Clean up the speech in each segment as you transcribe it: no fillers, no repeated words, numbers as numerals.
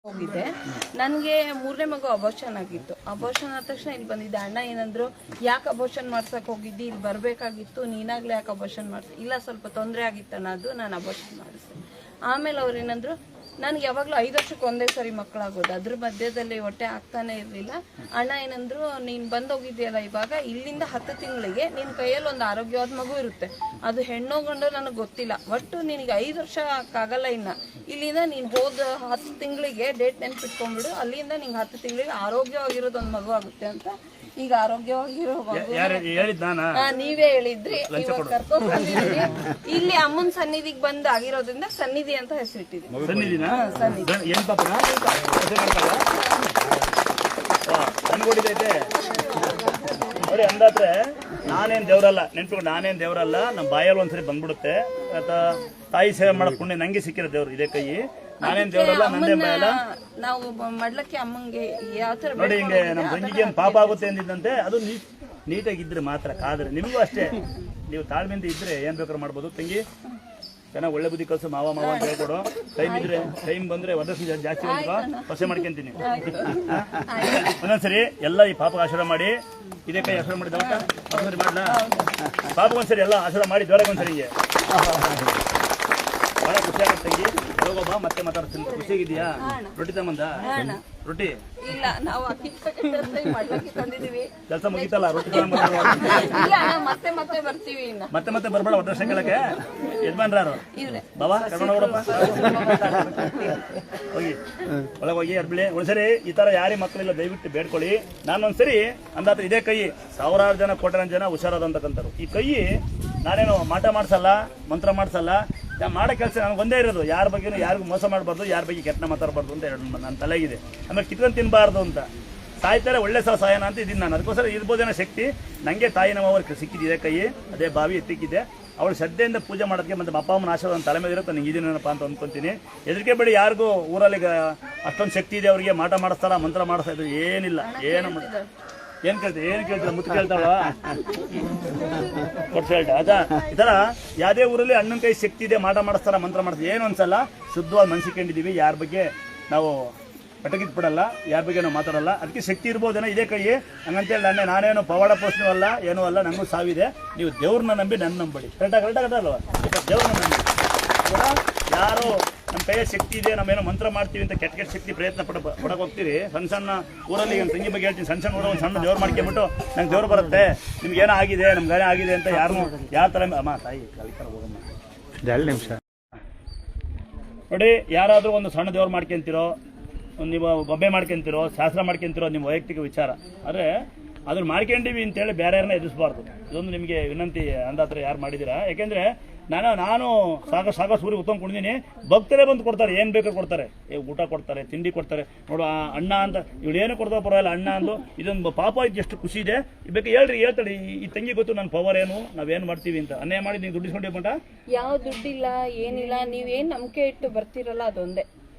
ಹೋಗಿದ್ದೆ. ನನಗೆ ಮೂರನೇ ಮಗು ಅಬೋರ್ಷನ್ ಆಗಿತ್ತು. ಅಬೋರ್ಷನ್ ಆದ ತಕ್ಷಣ ಇಲ್ಲಿ ಬಂದಿದ್ದೆ. ಅಣ್ಣ ಏನಂದ್ರು, ಯಾಕೆ ಅಬೋರ್ಷನ್ ಮಾಡ್ಸಕ್ ಹೋಗಿದ್ದಿ, ಇಲ್ಲಿ ಬರ್ಬೇಕಾಗಿತ್ತು, ನೀನಾಗ್ಲೇ ಯಾಕೆ ಅಬೋರ್ಷನ್ ಮಾಡ್ಸಿ, ಇಲ್ಲ ಸ್ವಲ್ಪ ತೊಂದರೆ ಆಗಿತ್ತಣ್ಣ, ಅದು ನಾನು ಅಬೋರ್ಷನ್ ಮಾಡಿಸ್ದೆ. ಆಮೇಲೆ ಅವ್ರು ಏನಂದ್ರು, ನನ್ಗೆ ಯಾವಾಗ್ಲೂ 5 ವರ್ಷಕ್ಕೆ ಒಂದೇ ಸರಿ ಮಕ್ಕಳಾಗೋದು, ಅದ್ರ ಮಧ್ಯದಲ್ಲಿ ಹೊಟ್ಟೆ ಆಗ್ತಾನೆ ಇರ್ಲಿಲ್ಲ. ಅಣ್ಣ ಏನಂದ್ರು, ನೀನ್ ಬಂದೋಗಿದ್ಯಲ್ಲ ಇವಾಗ, ಇಲ್ಲಿಂದ 10 ತಿಂಗಳಿಗೆ ನಿನ್ ಕೈಯಲ್ಲಿ ಒಂದು ಆರೋಗ್ಯವಾದ ಮಗು ಇರುತ್ತೆ, ಅದು ಹೆಣ್ಣೋ ಗಂಡೋ ನನಗೆ ಗೊತ್ತಿಲ್ಲ, ಒಟ್ಟು ನಿನಗೆ 5 ವರ್ಷ ಆಗಲ್ಲ. ಇನ್ನ ಇಲ್ಲಿಂದ ನೀನ್ ಹೋದ 10 ತಿಂಗಳಿಗೆ ಡೇಟ್ ನೆನ್ಪಿಟ್ಕೊಂಡ್ಬಿಡು, ಅಲ್ಲಿಂದ ನಿಂಗೆ 10 ತಿಂಗಳಿಗೆ ಆರೋಗ್ಯವಾಗಿರೋದು ಒಂದು ಮಗು ಆಗುತ್ತೆ ಅಂತ. ಈಗ ಆರೋಗ್ಯವಾಗಿರೋ ನೀವೇ ಹೇಳಿದ್ರಿ, ಇವಾಗ ಕರ್ಕೊಂಡ್ ಬಂದಿದ್ರಿ. ಇಲ್ಲಿ ಅಮ್ಮನ ಸನ್ನಿಧಿಗೆ ಬಂದ್ ಆಗಿರೋದ್ರಿಂದ ಸನ್ನಿಧಿ ಅಂತ ಹೆಸರಿಟ್ಟಿದ್ವಿ. ನೋಡಿ ಅಂದಾದ್ರೆ ನಾನೇನ್ ದೇವ್ರಲ್ಲ, ನೆನ್ಪಿಕೊಂಡು ನಾನೇನ್ ದೇವ್ರಲ್ಲ, ನಮ್ಮ ಬಾಯಲ್ಲಿ ಒಂದ್ಸರಿ ಬಂದ್ಬಿಡುತ್ತೆ. ತಾಯಿ ಸೇವೆ ಮಾಡೋ ಪುಣ್ಯ ನಂಗೆ ಸಿಕ್ಕಿರೋ ದೇವ್ರು ಇದೇ ಕೈ. ನಾನೇನ್ ದೇವ್ರಲ್ಲ, ನಂದೇ ಬಾಯಲ್ಲ. ನಾವು ಮಾಡ್ಲಕ್ಕೆ ಅಮ್ಮಂಗೆ ಯಾವ ತರ ನೋಡಿ, ಹಿಂಗೆ ನಮ್ಮ ತಂಗಿಗೆ ಏನ್ ಪಾಪ ಆಗುತ್ತೆ ಅಂದಿದ್ದಂತೆ, ಅದು ನೀಟಾಗಿದ್ರೆ ಮಾತ್ರ ಕಾದ್ರೆ. ನಿಮಗೂ ಅಷ್ಟೇ, ನೀವು ತಾಳ್ಮೆಯಿಂದ ಇದ್ರೆ ಏನ್ ಬೇಕಾದ್ರೂ ಮಾಡ್ಬೋದು. ತಂಗಿ ಚೆನ್ನಾಗಿ ಒಳ್ಳೆ ಬುದ್ಧಿ ಕಲ್ಸು, ಮಾವ ಮಾವ ಅಂತ ಹೇಳ್ಕೊಡು. ಟೈಮ್ ಇದ್ರೆ, ಟೈಮ್ ಬಂದ್ರೆ ವರದಕ್ಷಿಣೆ ಜಾಸ್ತಿ ಹೊಸೆ ಮಾಡ್ಕೊಂತೀನಿ. ಒಂದೊಂದ್ಸರಿ ಎಲ್ಲ ಈ ಪಾಪ ಆಶೀರ್ವಾದ ಮಾಡಿ, ಇದೇ ಕೈ ಆಶೀರ್ವಾದ ಮಾಡಿದ ಒಂದ್ಸರಿ ಮಾಡ್ಲಾ, ಪಾಪ ಒಂದ್ಸರಿ ಎಲ್ಲ ಆಶೀರ್ವಾದ ಮಾಡಿ ಜೋರಾಗಿ ಒಂದ್ಸರಿ ಹಿಂಗೆ. ಬಹಳ ಖುಷಿ ಆಗುತ್ತೆ ತಂಗಿ. ಹೋಗೋಬ ಮತ್ತೆ ಮಾತಾಡ್ತೀನಿ. ಖುಷಿಯಾಗಿದ್ಯಾ? ರೊಟ್ಟಿ ತಗೊಂಬಂದ? ರೊಟ್ಟಿ ಇಲ್ಲ, ನಾವು ಕೆಲಸ ಮುಗಿತಲ್ಲ, ರೊಟ್ಟಿ ಮತ್ತೆ ಮತ್ತೆ ಬರ್ತೀವಿ. ಮತ್ತೆ ಬರ್ಬೇಡ, ವರ್ಷ ಕೇಳಕ್ಕೆ ಯಜಮಾನ್ರಾರು ಬಾಬಾ ಕರ್ಕೊಂಡು ಹೋಗ್ರಪ್ಪ. ಹೋಗಿ ಒಳಗೆ ಹೋಗಿ ಅರ್ಬಿಳಿ. ಒಂದ್ಸರಿ ಈ ತರ ಯಾರಿ ಮಕ್ಕಳಿಲ್ಲ ದಯವಿಟ್ಟು ಬೇಡ್ಕೊಳ್ಳಿ. ನಾನೊಂದ್ಸರಿ ಅಂದಾತ್ರ ಇದೇ ಕೈ 1000 ಜನ 1,000 ಜನ ಹುಷಾರಾದಂತಕ್ಕಂಥವ್ರು. ಈ ಕೈ ನಾನೇನು ಮಾಟ ಮಾಡ್ಸಲ್ಲ, ಮಂತ್ರ ಮಾಡ್ಸಲ್ಲ, ಮಾಡೋ ಕೆಲಸ ನನಗೆ ಒಂದೇ ಇರೋದು, ಯಾರ ಬಗ್ಗೆನೂ ಯಾರಿಗೂ ಮೋಸ ಮಾಡಬಾರ್ದು, ಯಾರ ಬಗ್ಗೆ ಕೆಟ್ಟ ಮಾತಾಡಬಾರ್ದು ಅಂತ ನನ್ನ ತಲೆಗಿದೆ. ಆಮೇಲೆ ಕಿತ್ಕೊಂಡು ತಿನ್ನಬಾರ್ದು ಅಂತ. ಸಾಯ್ತಾರೆ ಒಳ್ಳೆ ಸಾಯನ ಅಂತ ಇದೀನಿ ನಾನು. ಅದಕ್ಕೋಸ್ಕರ ಇರ್ಬೋದೇನೋ ಶಕ್ತಿ ನನಗೆ ತಾಯಿ ನಮ್ಮವ್ರಿಗೆ ಸಿಕ್ಕಿದ್ದೆ ಕೈ, ಅದೇ ಬಾವಿ ಎತ್ತಿಕ್ಕಿದೆ. ಅವಳು ಶ್ರದ್ಧೆಯಿಂದ ಪೂಜೆ ಮಾಡೋದಕ್ಕೆ ಮತ್ತೆ ಅಪ್ಪ ಅಮ್ಮನ ಆಶೀರ್ವಾದ ತಲೆ ಮೇಲೆ ಇರುತ್ತೆ. ನಂಗೆ ಇದೀನಪ್ಪ ಅಂತ ಅಂದ್ಕೊಂತೀನಿ. ಹೆದರಿಕೆ ಬೇಡಿ, ಯಾರಿಗೂ ಊರಲ್ಲಿ ಅಷ್ಟೊಂದು ಶಕ್ತಿ ಇದೆ ಅವರಿಗೆ, ಮಾಟ ಮಾಡಿಸ್ತಾರ, ಮಂತ್ರ ಮಾಡಿಸ್ತಾ ಇದ್ರು ಏನಿಲ್ಲ. ಏನ್ ಕೇಳ್ತೀರ ಮುತ್ತು ಕೇಳ್ತಾಳ ಕೊಟ್ಟು ಹೇಳ್ತ ಆಯ್ತಾ. ಈ ತರ ಯಾವ್ದೇ ಊರಲ್ಲಿ ಅಣ್ಣನ ಕೈ ಶಕ್ತಿ ಇದೆ, ಮಾಟ ಮಾಡಿಸ್ತಾರ, ಮಂತ್ರ ಮಾಡಿಸ್ತಾರೆ, ಏನು ಅನ್ಸಲ್ಲ. ಶುದ್ಧವಾಗಿ ಮನ್ಸಿಕೊಂಡಿದೀವಿ, ಯಾರ ಬಗ್ಗೆ ನಾವು ಪಟಕಿತ್ ಬಿಡಲ್ಲ, ಯಾರ ಬಗ್ಗೆ ನಾವು ಮಾತಾಡಲ್ಲ. ಅದಕ್ಕೆ ಶಕ್ತಿ ಇರ್ಬೋದೇನೋ ಇದೇ ಕೈ. ಹಂಗಂತೇಳಿ ನಾನೇನು ಪವಾಡ ಪೋಷಣೆ ಅಲ್ಲ, ಏನೂ ಅಲ್ಲ, ನನಗೂ ಸಾವಿದೆ. ನೀವು ದೇವ್ರನ್ನ ನಂಬಿ ನನ್ನ ನಂಬಡಿ. ಕರೆಕ್ಟಾಗಲ್ವ? ದೇವ್ರನ್ನ ನಂಬಿ. ಯಾರು ನಮ್ಮ ಕೈಯ ಶಕ್ತಿ ಇದೆ, ನಾವೇನೋ ಮಂತ್ರ ಮಾಡ್ತೀವಿ ಅಂತ ಕೆಟ್ಟ ಶಕ್ತಿ ಪ್ರಯತ್ನ ಪಡಕ್ಕೆ ಹೋಗ್ತೀರಿ. ಸಣ್ಣ ತಂಗಿ ಬಗ್ಗೆ ಹೇಳ್ತೀನಿ, ಸಣ್ಣ ಊರ ಒಂದು ಸಣ್ಣ ದೇವ್ರು ಮಾಡ್ಕೊಂಬಿಟ್ಟು ನಂಗೆ ದೇವ್ರು ಬರುತ್ತೆ, ನಿಮ್ಗೆ ಏನೋ ಆಗಿದೆ, ನಮ್ಗೆ ಏನೋ ಆಗಿದೆ ಅಂತ ಯಾರ ಥರ ಅಮ್ಮ ತಾಯಿ ಕಲಿತಾರೆ ಹೋಗಮ್ಮ 2 ನಿಮಿಷ ನೋಡಿ. ಯಾರಾದರೂ ಒಂದು ಸಣ್ಣ ದೇವ್ರು ಮಾಡ್ಕೊಂತಿರೋ, ನೀವು ಬೊಬ್ಬೆ ಮಾಡ್ಕೊಂತಿರೋ, ಶಾಸ್ತ್ರ ಮಾಡ್ಕೊಂತಿರೋ, ನಿಮ್ಮ ವೈಯಕ್ತಿಕ ವಿಚಾರ. ಆದರೆ ಅದನ್ನ ಮಾಡ್ಕೊಂಡಿವಿ ಅಂತೇಳಿ ಬೇರೆ ಯಾರನ್ನ ಎದುರಿಸಬಾರ್ದು. ಇದೊಂದು ನಿಮಗೆ ವಿನಂತಿ. ಅಂದಾತ್ರ ಯಾರು ಮಾಡಿದ್ದೀರಾ? ಯಾಕೆಂದರೆ ನಾನು ಸಾಕಷ್ಟು ಊರಿಗೆ ಉತ್ಕೊಂಡ್ಕೊಂಡಿದ್ದೀನಿ. ಭಕ್ತರೇ ಬಂದು ಕೊಡ್ತಾರೆ, ಏನು ಬೇಕಾದ್ರೂ ಕೊಡ್ತಾರೆ. ಊಟ ಕೊಡ್ತಾರೆ, ತಿಂಡಿ ಕೊಡ್ತಾರೆ. ನೋಡು ಅಣ್ಣ ಅಂತ ಇವಳು ಏನು ಕೊಡ್ತಾವ ಪರವಾಗಿಲ್ಲ, ಅಣ್ಣ ಅಂದು ಇದೊಂದು ಪಾಪ ಇದು ಎಷ್ಟು ಖುಷಿ ಇದೆ. ಬೇಕು ಹೇಳ್ತಾಳೆ ಈ ತಂಗಿ ಗೊತ್ತು ನನ್ನ ಪವರ್ ಏನು, ನಾವೇನು ಮಾಡ್ತೀವಿ ಅಂತ. ಅನ್ಯಾಯ ಮಾಡಿ ನೀವು ದುಡ್ಡಿಸ್ಕೊಂಡೇಕೊಂಡ? ಯಾವ ದುಡ್ಡಿಲ್ಲ, ಏನಿಲ್ಲ. ನೀವೇನು ನಂಬಿಕೆ ಇಟ್ಟು ಬರ್ತಿರಲ್ಲ, ಅದೊಂದೇ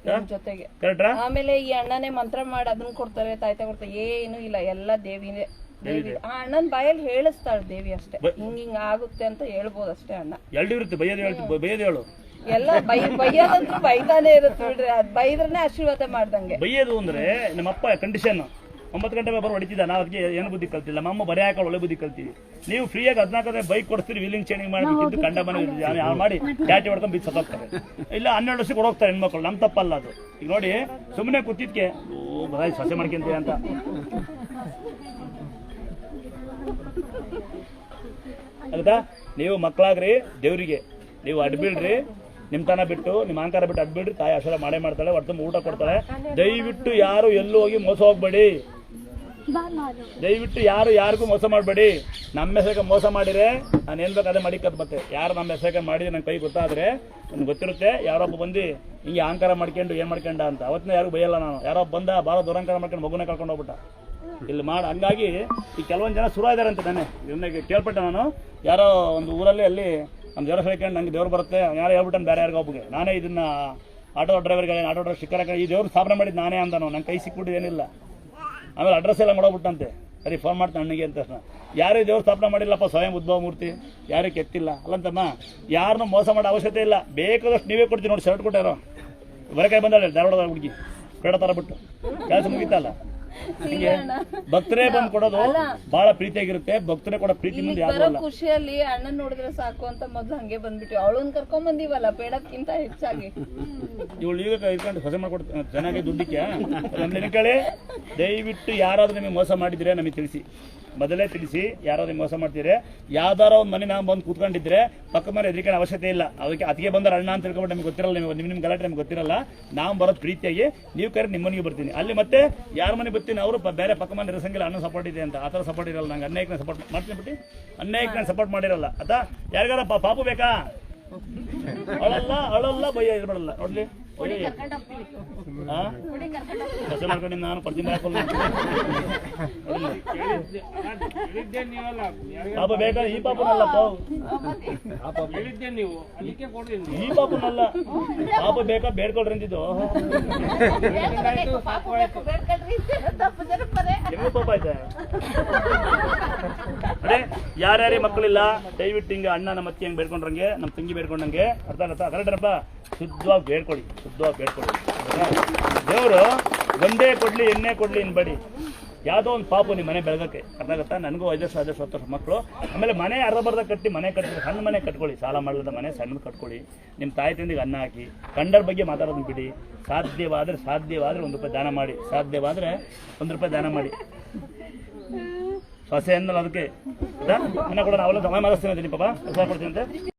ಜೊತೆಗೆ. ಆಮೇಲೆ ಈ ಅಣ್ಣನೇ ಮಂತ್ರ ಮಾಡಿ ಅದನ್ನ ಕೊಡ್ತಾರೆ, ತಾಯ್ತ ಕೊಡ್ತಾರೆ, ಏನು ಇಲ್ಲ, ಎಲ್ಲ ದೇವಿನೇ. ಆ ಅಣ್ಣನ ಬಾಯಲ್ಲಿ ಹೇಳಿಸ್ತಾಳೆ ದೇವಿ ಅಷ್ಟೇ, ಹಿಂಗ ಆಗುತ್ತೆ ಅಂತ ಹೇಳ್ಬೋದು ಅಷ್ಟೇ. ಅಣ್ಣ ಇರುತ್ತೆ, ಬೈಯೋದು ಹೇಳು ಎಲ್ಲ ಬೈಯೋದಂತೂ ಬೈತಾನೆ ಇರುತ್ತೆ ಬಿಡ್ರಿ. ಅದ್ ಬೈದ್ರನೆ ಆಶೀರ್ವಾದ ಮಾಡ್ದಂಗೆ. ಬೈಯೋದು ಅಂದ್ರೆ ನಮ್ಮಪ್ಪ ಕಂಡೀಷನ್ 9 ಗಂಟೆ ಬರೋ ಹೊಡಿತಿದ್ದ. ನಾವು ಅದಕ್ಕೆ ಏನು ಬುದ್ಧಿ ಕಲ್ತಿಲ್ಲ. ನಮ್ಮಮ್ಮ ಬರೀ ಹಾಕೊಂಡು ಒಳ್ಳೆ ಬುದ್ಧಿ ಕಲ್ತೀವಿ. ನೀವು ಫ್ರೀಯಾಗಿ 14 ಬೈಕ್ ಕೊಡ್ತೀರಿ, ವೀಲಿಂಗ್ ಚೇಂಜಿಂಗ್ ಮಾಡಿ ಕಂಡ ಮನೆ ಯಾರು ಮಾಡಿ ಟ್ಯಾಟಿ ಹೊಡ್ಕೊಂಡು ಬಿದ್ದು ಸತ್ತೋಗ್ತಾರೆ. ಇಲ್ಲ 12 ವರ್ಷಕ್ಕೆ ಹೊಡೋಗ್ತಾರೆ ಹೆಣ್ಮಕ್ಳು. ನಮ್ಮ ತಪ್ಪಲ್ಲ ಅದು. ಈಗ ನೋಡಿ, ಸುಮ್ಮನೆ ಕೂತಿದ್ಕೆ ಬರೀ ಸೊಸೆ ಮಾಡ್ಕೊಂತೀವಿ ಅಂತ. ಆಯ್ತಾ? ನೀವು ಮಕ್ಕಳಾಗ್ರಿ, ದೇವ್ರಿಗೆ ನೀವು ಅಡ್ಬಿಡ್ರಿ. ನಿಮ್ಮ ತನ ಬಿಟ್ಟು, ನಿಮ್ಮ ಅಹಂಕಾರ ಬಿಟ್ಟು ಅಡ್ಬಿಡ್ರಿ. ತಾಯಿ ಆಶೀರ್ವಾದ ಮಾಡೇ ಮಾಡ್ತಾಳೆ, ಹೊರತು ಊಟ ಕೊಡ್ತಾಳೆ. ದಯವಿಟ್ಟು ಯಾರು ಎಲ್ಲೂ ಹೋಗಿ ಮೋಸ ಹೋಗ್ಬೇಡಿ. ದಯವಿಟ್ಟು ಯಾರಿಗೂ ಮೋಸ ಮಾಡಬೇಡಿ. ನಮ್ಮ ಹೆಸರಿಗೆ ಮೋಸ ಮಾಡಿದ್ರೆ ನಾನು ಏನ್ ಬೇಕು ಅದೇ ಮಾಡಿಕತ್ ಮತ್ತೆ. ಯಾರು ನಮ್ಮ ಹೆಸರಿಗೆ ಮಾಡಿದ್ರೆ ನನ್ನ ಕೈ ಗೊತ್ತಾದ್ರೆ ನನ್ಗೆ ಗೊತ್ತಿರುತ್ತೆ. ಯಾರೊಬ್ಬ ಬಂದು ಹಿಂಗೆ ಅಹಂಕಾರ ಮಾಡ್ಕೊಂಡು ಏನ್ ಮಾಡ್ಕೊಂಡ ಅಂತ ಅವತ್ತಿನ ಯಾರಿಗೂ ಬೈಯಲ್ಲ ನಾನು. ಯಾರೊಬ್ಬ ಬಂದ ಭಾಳ ದುರಂಕಾರ ಮಾಡ್ಕೊಂಡು ಮಗುನೇ ಕಳ್ಕೊಂಡು ಹೋಗ್ಬಿಟ್ಟ ಇಲ್ಲಿ ಹಂಗಾಗಿ ಈ ಕೆಲವೊಂದು ಜನ ಶುರು ಇದಾರೆ ಅಂತ ನಾನೇ ಇವನಿಗೆ ಕೇಳ್ಪಟ್ಟೆ. ನಾನು ಯಾರೋ ಒಂದು ಊರಲ್ಲಿ ಅಲ್ಲಿ ನಮ್ಮ ದೇವ್ರ ಹೇಳ್ಕೊಂಡು ನಂಗೆ ದೇವ್ರು ಬರುತ್ತೆ ಯಾರು ಹೇಳ್ಬಿಟ್ಟು ಬೇರೆ ಯಾರಿಗೂ ಒಬ್ಬಗೆ ನಾನೇ ಇದನ್ನ ಆಟೋ ಡ್ರೈವರ್ಗೆ ಸಿಕ್ಕರ ಈ ದೇವ್ರು ಸ್ಥಾಪನೆ ಮಾಡಿದ್ದು ನಾನೇ ಅಂದನು. ನನ್ನ ಕೈ ಸಿಕ್ಬಿಟ್ಟು ಏನಿಲ್ಲ. ಆಮೇಲೆ ಅಡ್ರೆಸ್ ಎಲ್ಲ ಮಾಡೋಗ್ಬಿಟ್ಟಂತೆ. ಸರಿ ಫೋನ್ ಮಾಡ್ತಾನೆ ಅಣ್ಣಿಗೆ ಅಂತ ತಕ್ಷಣ. ಯಾರು ದೇವ್ರು ಸ್ಥಾಪನೆ ಮಾಡಿಲ್ಲಪ್ಪ, ಸ್ವಯಂ ಉದ್ಭವ ಮೂರ್ತಿ, ಯಾರು ಕೆತ್ತಿಲ್ಲ ಅಲ್ಲಂತಮ್ಮ. ಯಾರನ್ನೂ ಮೋಸ ಮಾಡೋ ಅವಶ್ಯಕತೆ ಇಲ್ಲ. ಬೇಕಾದಷ್ಟು ನೀವೇ ಕೊಡ್ತೀವಿ ನೋಡಿ. ಶರ್ಟ್ ಕೊಟ್ಟಾರೋ ಬರಕಾಯಿ ಬಂದಾಳೆ ಧಾರವಾಡದ ಹುಡುಗಿ, ಬೇಡ ತರ ಬಿಟ್ಟು ಕೆಲಸ ಮುಗಿತಲ್ಲ. ಇಲ್ಲ ಅಣ್ಣ. ಭಕ್ತರೇ ಬಂದು ಕೊಡೋದು ಬಹಳ ಪ್ರೀತಿಯಾಗಿರುತ್ತೆ. ಭಕ್ತರೇ ಕೊಡೋ ಪ್ರೀತಿ ಮುಂದೆ ಯಾರು ಬರೋ ಅಲ್ಲ. ಖುಷಿಯಲ್ಲಿ ಅಣ್ಣನ್ ನೋಡಿದ್ರೆ ಸಾಕು ಅಂತ ಮೊದ್ಲು ಹಂಗೆ ಬಂದ್ಬಿಟ್ಟು ಅವಳನ್ ಕರ್ಕೊಂಡ್ ಬಂದಿವಲ್ಲ ಬೇಡಕ್ಕಿಂತ ಹೆಚ್ಚಾಗಿ. ಇವಳು ಈಗ ಇಟ್ಕೊಂಡು ಹೊಸ ಮಾಡ್ಕೊಡ್ತೀನಿ ಚೆನ್ನಾಗಿ ದುಡ್ಡಿಕ್ಕೆ ಕೇಳಿ. ದಯವಿಟ್ಟು ಯಾರಾದ್ರೂ ನಿಮಗೆ ಮೋಸ ಮಾಡಿದ್ರೆ ನಮಗೆ ತಿಳಿಸಿ, ಮೊದಲೇ ತಿಳಿಸಿ. ಯಾರಾದ್ರೂ ಮೋಸ ಮಾಡ್ತೀರಿ, ಯಾವ್ದಾರ ಒಂದು ಮನೆ ನಾವು ಬಂದು ಕೂತ್ಕೊಂಡಿದ್ರೆ ಪಕ್ಕ ಮನೆ ಎದ್ರಿಕೆ ಅವಶ್ಯಕತೆ ಇಲ್ಲ. ಅದಕ್ಕೆ ಬಂದ್ರೆ ಅಣ್ಣ ಅಂತ ತಿಳ್ಕೊಂಡು ನಮಗೆ ಗೊತ್ತಿರಲ್ಲ, ನಿಮ್ ಗಲಾಟೆ ನಮ್ಗೆ ಗೊತ್ತಿರಲ್ಲ. ನಾವು ಬರೋದು ಪ್ರೀತಿಯಾಗಿ, ನೀವು ಕರೆ ನಿಮ್ಮ ಮನೆಗೆ ಬರ್ತೀನಿ. ಅಲ್ಲಿ ಮತ್ತೆ ಯಾರ ಮನೆ ಬರ್ತೀನಿ ಅವರು ಬೇರೆ ಪಕ್ಕ ಮನೆ ಇರಸಂಗಿಲ್ಲ ಅಣ್ಣ ಸಪೋರ್ಟ್ ಇದೆ ಅಂತ. ಆ ಥರ ಸಪೋರ್ಟ್ ಇರಲ್ಲ. ನಂಗೆ ಅನ್ಯಾಯಕ್ಕೆ ಸಪೋರ್ಟ್ ಮಾಡ್ತೀನಿ ಬಿಟ್ಟು ಅನ್ಯಾಯಕ್ಕೆ ನಾನು ಸಪೋರ್ಟ್ ಮಾಡಿರಲ್ಲ. ಆತಾ ಯಾರಿಗಾರ ಪಾಪು ಬೇಕಾ? ಅಳಲ್ಲ ಭಯ ಇರ್ಬೇಡಲ್ಲ. ನೋಡ್ಲಿ ಕೆಲಸ ಮಾಡ್ಕೊಂಡು ನಾನು ಪ್ರತಿಮೆ ಹಾಕೋಲ್ಲ. ಪಾಪ ಬೇಕಾ? ಈ ಪಾಪನಲ್ಲಪ್ಪ, ಈ ಪಾಪನಲ್ಲ. ಪಾಪ ಬೇಕಾ ಬೇಡ್ಕೊಳ್ರಿ ಅಂತಿದ್ದು. ಹೆಂಗ ಪಾಪ ಆಯ್ತಾ? ಅದೇ ಯಾರ್ಯಾರೇ ಮಕ್ಕಳಿಲ್ಲ ದಯವಿಟ್ಟು ಹಿಂಗೆ ಅಣ್ಣ ನಮ್ಮ ಅತ್ತಿ ಹೆಂಗೆ ಬೇಡ್ಕೊಂಡ್ರಂಗೆ, ನಮ್ಮ ತಂಗಿ ಬೇಡ್ಕೊಂಡಂಗೆ, ಅರ್ಥ ಆಗತ್ತಾ? ಕರೆಕ್ಟಪ್ಪ. ಶುದ್ಧವಾಗಿ ಬೇಡ್ಕೊಳ್ಳಿ, ಶುದ್ಧವಾಗಿ ಬೇಡ್ಕೊಳ್ಳಿ. ದೇವರು ಒಂದೇ ಕೊಡ್ಲಿ ಎಣ್ಣೆ ಕೊಡ್ಲಿ ಇನ್ಬೇಡಿ. ಯಾವುದೋ ಒಂದು ಪಾಪು ನಿಮ್ಮ ಮನೆ ಬೆಳಗಕ್ಕೆ, ಅರ್ಥ ಆಗತ್ತಾ? ನನಗೂ 5 ವರ್ಷ ಮಕ್ಕಳು. ಆಮೇಲೆ ಮನೆ ಅರ್ಧ ಕಟ್ಟಿ ಮನೆ ಕಟ್ಟಿ ಸಣ್ಣ ಮನೆ ಕಟ್ಕೊಳ್ಳಿ. ಸಾಲ ಮಾಡಲದ ಮನೆ ಸಣ್ಣದು ಕಟ್ಕೊಳ್ಳಿ. ನಿಮ್ಮ ತಾಯಿ ತಂದಿಗೆ ಅನ್ನ ಹಾಕಿ. ಕಂಡರ ಬಗ್ಗೆ ಮಾತಾಡೋದನ್ನ ಬಿಡಿ. ಸಾಧ್ಯವಾದರೆ ₹1 ದಾನ ಮಾಡಿ. ಸಾಧ್ಯವಾದರೆ ₹1 ದಾನ ಮಾಡಿ. ಸೊಸೆ ಅನ್ನಲ್ಲ ಅದಕ್ಕೆ ಅನ್ನ ಕೂಡ ನಾವೆಲ್ಲ ಸಮಯ ಮಾಡಿಸ್ತೀನಿ ಪಾಪ, ಕೊಡ್ತೀನಿ ಅಂತ.